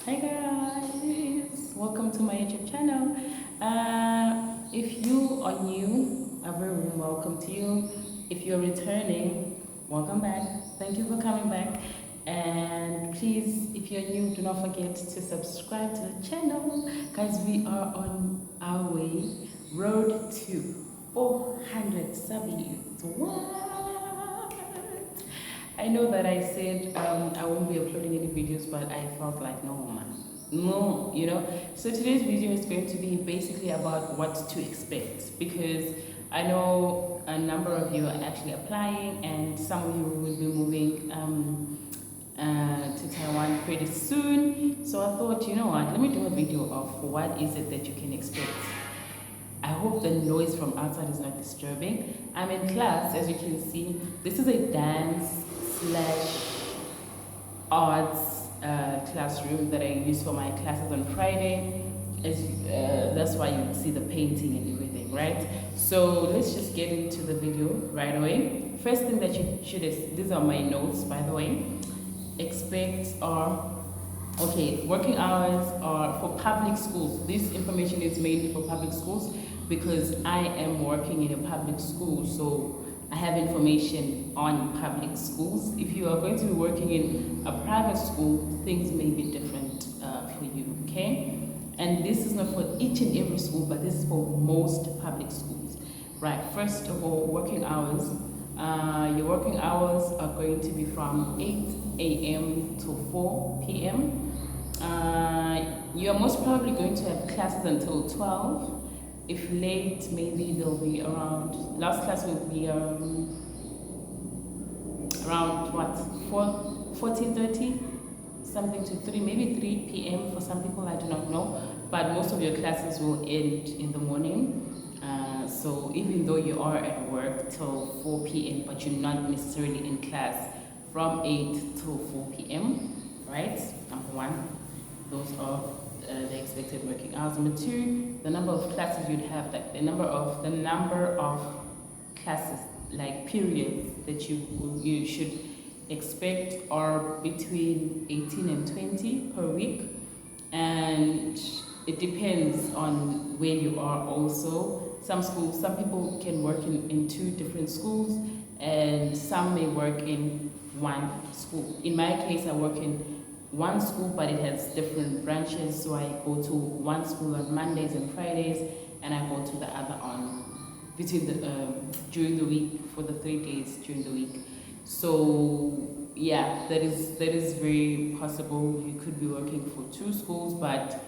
Hi guys, welcome to my YouTube channel. If you are new, a very warm welcome to you. If you're returning, welcome back. Thank you for coming back. And please, if you're new, do not forget to subscribe to the channel. Guys, we are on our way, road to 400 subs. What? I know that I said I won't be uploading any videos, but I felt like no, man, no, So today's video is going to be basically about what to expect, because I know a number of you are actually applying, and some of you will be moving to Taiwan pretty soon. So I thought, you know what, let me do a video of what is it that you can expect. I hope the noise from outside is not disturbing. I'm in class, as you can see. This is a dance / arts classroom that I use for my classes on Friday. That's why you see the painting and everything, right? So let's just get into the video right away. First thing that you should, these are my notes, by the way, expect are, okay, working hours are for public schools. This information is mainly for public schools because I am working in a public school, so I have information on public schools. If you are going to be working in a private school, things may be different for you, okay? And this is not for each and every school, but this is for most public schools. Right, first of all, working hours. Your working hours are going to be from 8 a.m. to 4 p.m. You are most probably going to have classes until 12. If late, maybe they'll be around, last class will be around what, 14:30, something to 3, maybe 3 p.m. for some people, I do not know. But most of your classes will end in the morning. So even though you are at work till 4 p.m., but you're not necessarily in class from 8 till 4 p.m., right? Number one, those are the expected working hours. Number two, the number of classes you'd have, like the number of classes, like periods that you should expect are between 18 and 20 per week, and it depends on where you are also. Some people can work in two different schools, and some may work in one school. In my case, I work in one school, but it has different branches, so I go to one school on Mondays and Fridays, and I go to the other on during the week, for the 3 days during the week. So yeah, that is very possible. You could be working for two schools, but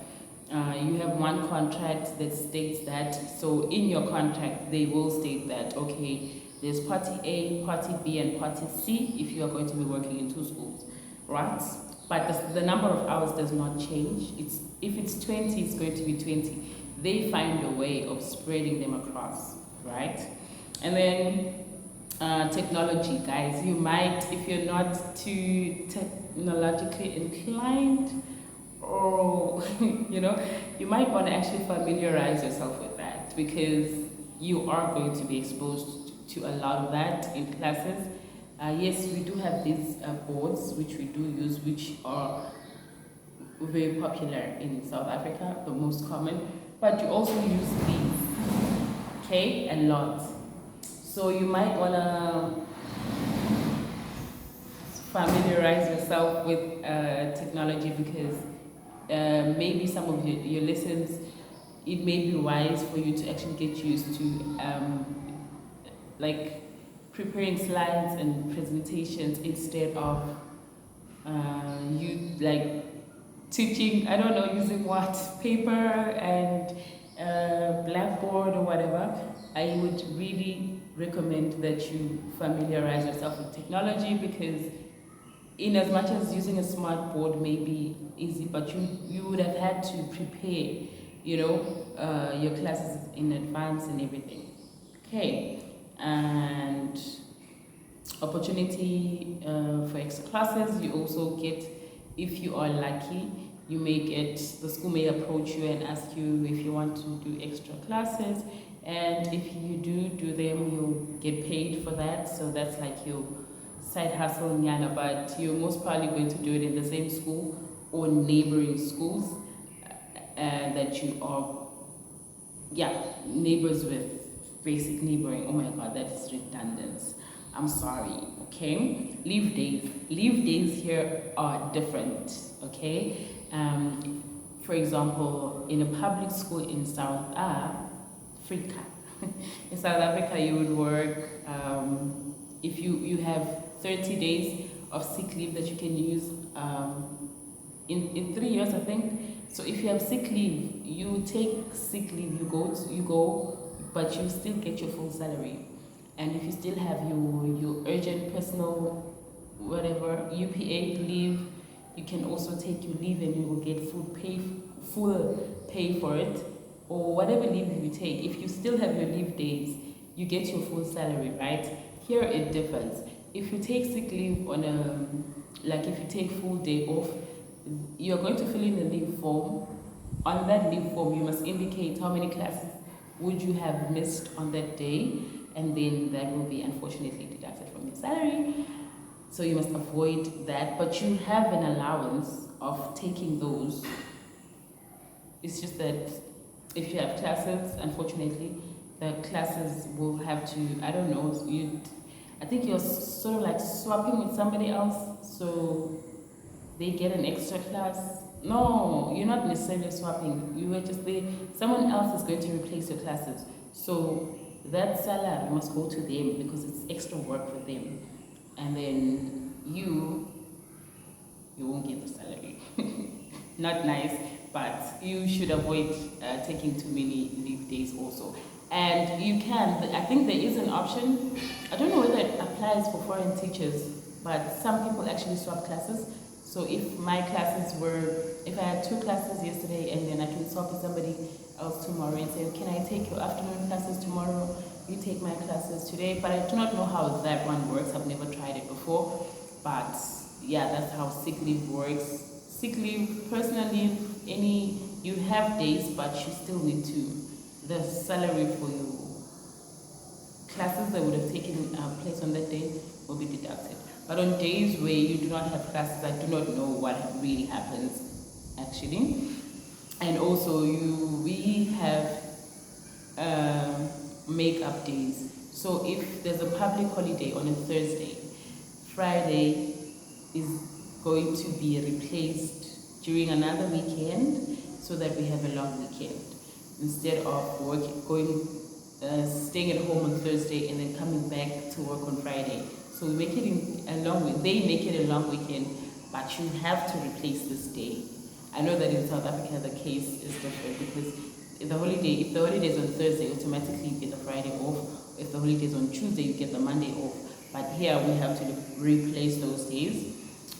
you have one contract that states that. So in your contract, they will state that, okay, there's party A, party B, and party C if you are going to be working in two schools, right? But the number of hours does not change. If it's 20, it's going to be 20. They find a way of spreading them across, right? And then technology, guys. You might, if you're not too technologically inclined, or you might want to actually familiarize yourself with that, because you are going to be exposed to a lot of that in classes. Yes, we do have these boards which we do use, which are very popular in South Africa, the most common, but you also use these, okay, a lot. So you might want to familiarize yourself with technology, because maybe some of your lessons, it may be wise for you to actually get used to like preparing slides and presentations instead of you like teaching, I don't know, using what, paper and blackboard or whatever. I would really recommend that you familiarize yourself with technology, because in as much as using a smart board may be easy, but you would have had to prepare, your classes in advance and everything. Okay, and opportunity for extra classes, you also get, if you are lucky, you may get, the school may approach you and ask you if you want to do extra classes, and if you do them, you'll get paid for that. So that's like your side hustle, nyana, but you're most probably going to do it in the same school or neighboring schools that you are, yeah, neighbors with, basic neighboring. Oh my god, that's redundant. I'm sorry, okay? Leave days. Leave days here are different, okay? For example, in a public school in South Africa, in South Africa, you would work, if you have 30 days of sick leave that you can use in 3 years, I think. So if you have sick leave, you take sick leave, you go, but you still get your full salary. And if you still have your urgent personal whatever UPA leave, you can also take your leave and you will get full pay for it, or whatever leave you take. If you still have your leave days, you get your full salary, right? Here it differs. If you take sick leave on like if you take full day off, you're going to fill in a leave form. On that leave form, you must indicate how many classes would you have missed on that day, and then that will be unfortunately deducted from your salary. So you must avoid that, but you have an allowance of taking those. It's just that if you have classes, unfortunately, the classes will have to, I don't know, I think you're sort of like swapping with somebody else, so they get an extra class. No, you're not necessarily swapping. You were just there. Someone else is going to replace your classes. So that salary must go to them because it's extra work for them. And then you won't get the salary. Not nice, but you should avoid taking too many leave days also. And you can, I think there is an option. I don't know whether it applies for foreign teachers, but some people actually swap classes. So if my classes were, if I had 2 classes yesterday and then I can swap with somebody else tomorrow and say, can I take your afternoon classes tomorrow? You take my classes today. But I do not know how that one works. I've never tried it before. But yeah, that's how sick leave works. Sick leave, personal leave, you have days, but you still need the salary for your classes that would have taken place on that day will be deducted. But on days where you do not have classes, I do not know what really happens actually. And also we have make-up days. So if there's a public holiday on a Thursday, Friday is going to be replaced during another weekend so that we have a long weekend. Instead of staying at home on Thursday and then coming back to work on Friday. So we make it they make it a long weekend, but you have to replace this day. I know that in South Africa the case is different because if the holiday is on Thursday, automatically you get the Friday off. If the holiday is on Tuesday, you get the Monday off. But here we have to replace those days.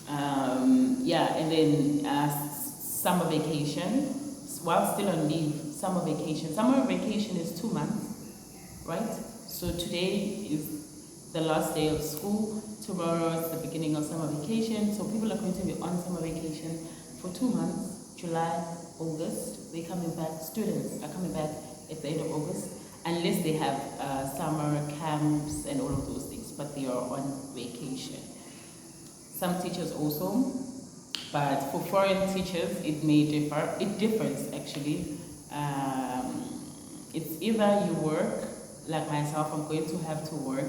And then summer vacation, while still on leave, summer vacation is 2 months, right? So today is the last day of school, tomorrow is the beginning of summer vacation, so people are going to be on summer vacation for 2 months, July, August. Students are coming back at the end of August, unless they have summer camps and all of those things, but they are on vacation. Some teachers also, but for foreign teachers it may differ. It differs actually. It's either you work, like myself, I'm going to have to work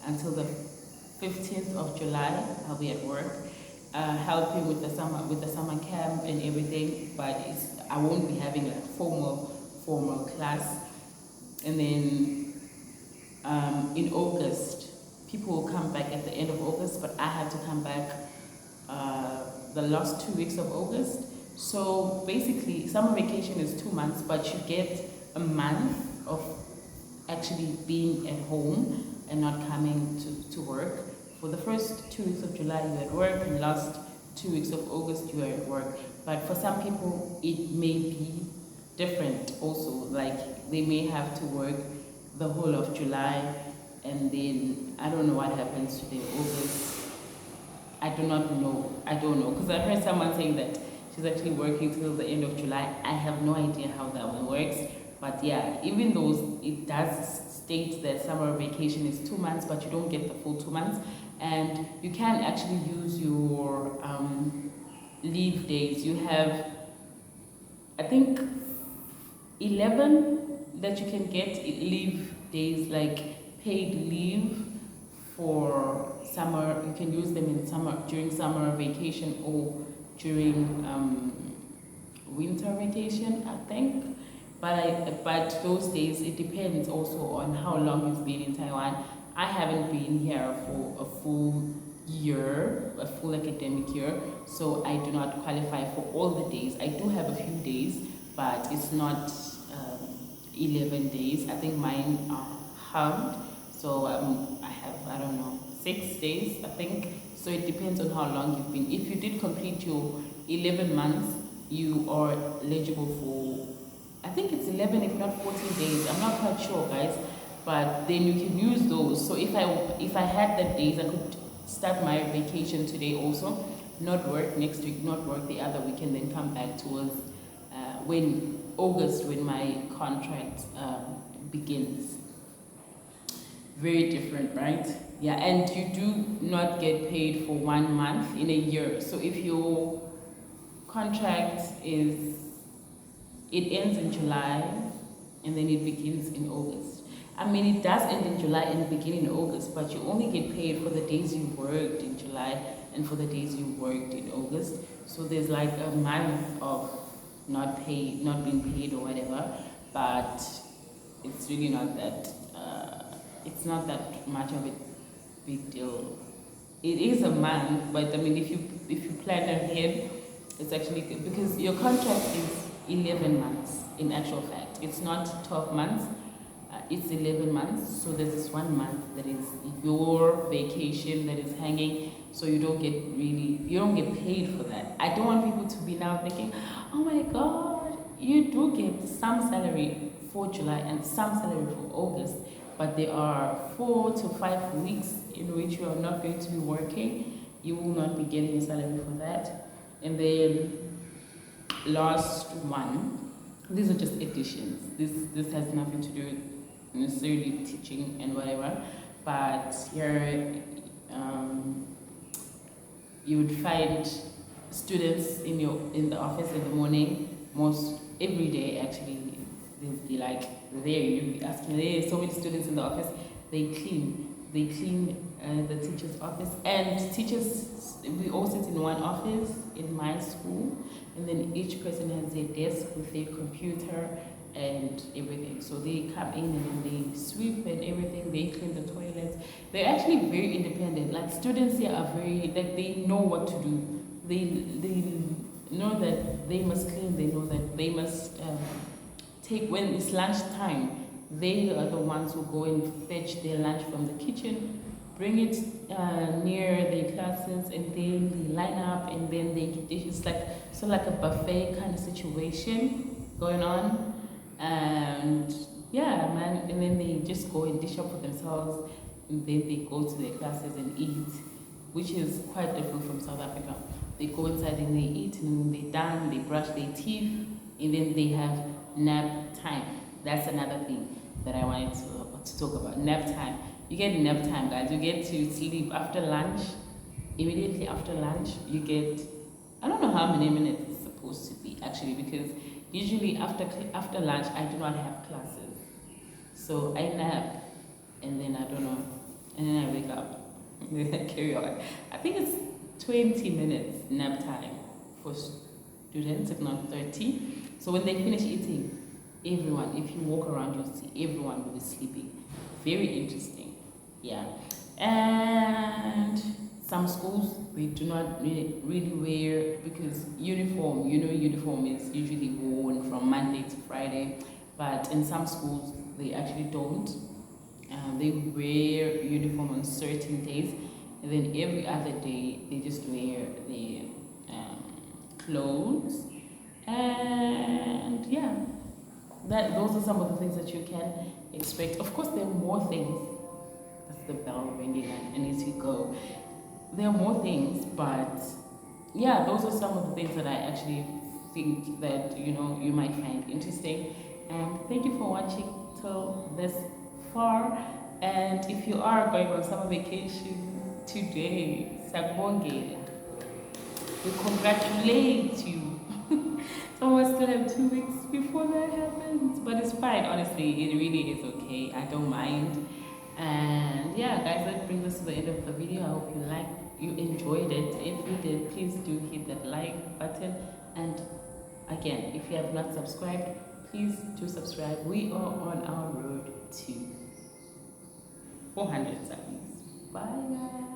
until the 15th of July, I'll be at work, helping with the summer camp and everything, but I won't be having like formal class. And then in August, people will come back at the end of August, but I have to come back the last 2 weeks of August. So basically, summer vacation is 2 months, but you get a month of actually being at home and not coming to work. For the first 2 weeks of July, you're at work, and last 2 weeks of August, you are at work. But for some people, it may be different also. Like, they may have to work the whole of July, and then I don't know what happens to their August. I don't know, because I heard someone saying that she's actually working till the end of July. I have no idea how that one works. But yeah, even though it does state that summer vacation is 2 months, but you don't get the full 2 months, and you can actually use your leave days. You have, I think, 11 that you can get leave days, like paid leave for summer. You can use them in summer, during summer vacation, or during winter vacation, I think. But those days, it depends also on how long you've been in Taiwan. I haven't been here for a full year, a full academic year, so I do not qualify for all the days. I do have a few days, but it's not 11 days. I think mine are halved, so I have, I don't know, 6 days, I think. So it depends on how long you've been. If you did complete your 11 months, you are eligible for, I think it's 11 if not 14 days. I'm not quite sure, guys. But then you can use those. So if I had that days, I could start my vacation today also, not work next week, not work the other week, and then come back towards when August, when my contract begins. Very different, right? Yeah, and you do not get paid for 1 month in a year. So if your contract is, it ends in July and then it begins in August. I mean, it does end in July and begin in August, but you only get paid for the days you worked in July and for the days you worked in August. So there's like a month of not being paid or whatever, but it's really not that, it's not that much of a big deal. It is a month, but I mean, if you plan ahead, it's actually good, because your contract is 11 months in actual fact. It's not 12 months, it's 11 months. So there's this 1 month that is your vacation that is hanging, so you don't get paid for that. I don't want people to be now thinking, oh my god, you do get some salary for July and some salary for August, but there are 4 to 5 weeks in which you are not going to be working. You will not be getting a salary for that. And then last one, these are just additions. This has nothing to do with necessarily teaching and whatever, but here you would find students in the office in the morning. Most every day actually, they'll be like there. You'll be asking, there's so many students in the office. They clean the teacher's office, and teachers, we all sit in one office in my school, and then each person has their desk with their computer and everything. So they come in and then they sweep and everything, they clean the toilets. They're actually very independent. Like, students here are very, like, they know what to do. They know that they must clean, they know that they must take, when it's lunchtime, they are the ones who go and fetch their lunch from the kitchen, bring it near their classes, and then they line up, and then it's like a buffet kind of situation going on. And yeah, man, and then they just go and dish up for themselves, and then they go to their classes and eat, which is quite different from South Africa. They go inside and they eat, and then they're done, they brush their teeth, and then they have nap time. That's another thing that I wanted to talk about. Nap time. You get nap time, guys. You get to sleep after lunch. Immediately after lunch, you get, I don't know how many minutes it's supposed to be actually, because usually after lunch I do not have classes. So I nap, and then I don't know, and then I wake up, and then I carry on. I think it's 20 minutes nap time for students, if not 30. So when they finish eating, everyone, if you walk around, you'll see everyone will be sleeping. Very interesting. Yeah. And some schools, they do not really wear, because uniform, uniform is usually worn from Monday to Friday, but in some schools they actually don't. They wear uniform on certain days, and then every other day they just wear their clothes. And yeah, those are some of the things that you can expect. Of course, there are more things. That's the bell ringing, and as you go, there are more things, but yeah, those are some of the things that I actually think that you might find interesting. And thank you for watching till this far. And if you are going on summer vacation today, Sakbongela. We congratulate you. So we still have 2 weeks before that happens. But it's fine, honestly. It really is okay. I don't mind. And yeah, guys, that brings us to the end of the video. I hope you enjoyed it. If you did, please do hit that like button. And again, if you have not subscribed, please do subscribe. We are on our road to 400 subs. Bye, guys.